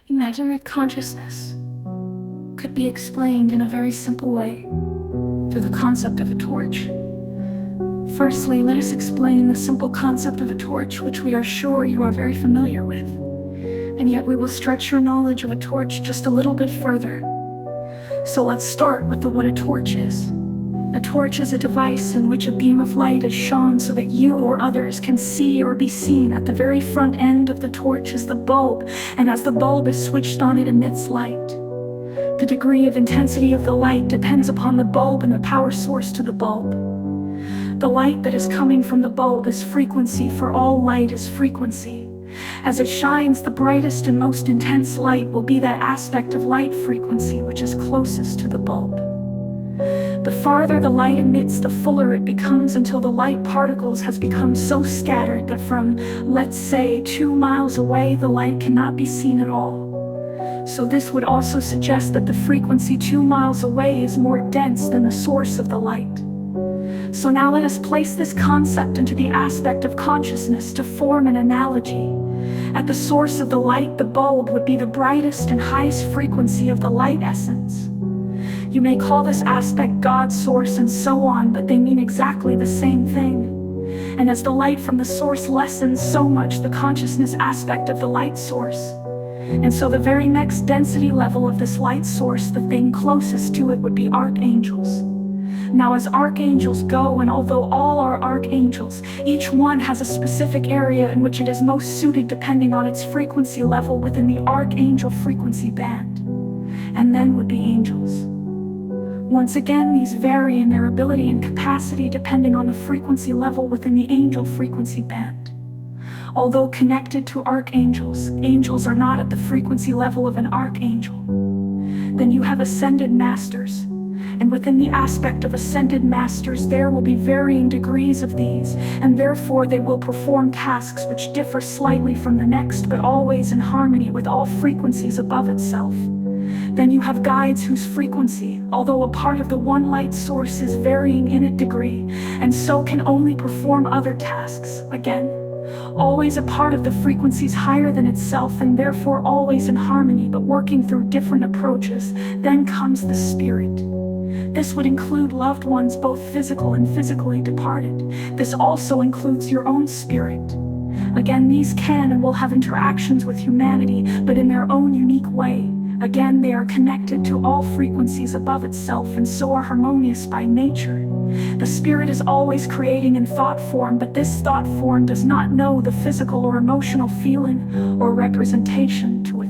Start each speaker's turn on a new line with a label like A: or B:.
A: Imaginary consciousness could be explained in a very simple way through the concept of a torch. Firstly, let us explain the simple concept of a torch, which we are sure you are very familiar with. And yet we will stretch your knowledge of a torch just a little bit further. So let's start with what a torch is. A torch is a device in which a beam of light is shone so that you or others can see or be seen. At the very front end of the torch is the bulb, and as the bulb is switched on, it emits light. The degree of intensity of the light depends upon the bulb and the power source to the bulb. The light that is coming from the bulb is frequency, for all light is frequency. As it shines, the brightest and most intense light will be that aspect of light frequency which is closest to the bulb. The farther the light emits, the fuller it becomes, until the light particles has become so scattered that from, let's say, 2 miles away, the light cannot be seen at all. So this would also suggest that the frequency 2 miles away is more dense than the source of the light. So now let us place this concept into the aspect of consciousness to form an analogy. At the source of the light, the bulb would be the brightest and highest frequency of the light essence. You may call this aspect God's source and so on, but they mean exactly the same thing. And as the light from the source lessens, so much the consciousness aspect of the light source. And so the very next density level of this light source, the thing closest to it, would be archangels. Now as archangels go, and although all are archangels, each one has a specific area in which it is most suited depending on its frequency level within the archangel frequency band. And then would be angels. Once again, these vary in their ability and capacity depending on the frequency level within the angel frequency band. Although connected to archangels, angels are not at the frequency level of an archangel. Then you have ascended masters, and within the aspect of ascended masters there will be varying degrees of these, and therefore they will perform tasks which differ slightly from the next, but always in harmony with all frequencies above itself. Then you have guides whose frequency, although a part of the one light source, is varying in its degree, and so can only perform other tasks, again, always a part of the frequencies higher than itself, and therefore always in harmony but working through different approaches. Then comes the spirit. This would include loved ones, both physical and physically departed. This also includes your own spirit. Again, these can and will have interactions with humanity, but in their own unique way. Again, they are connected to all frequencies above itself and so are harmonious by nature. The spirit is always creating in thought form, but this thought form does not know the physical or emotional feeling or representation to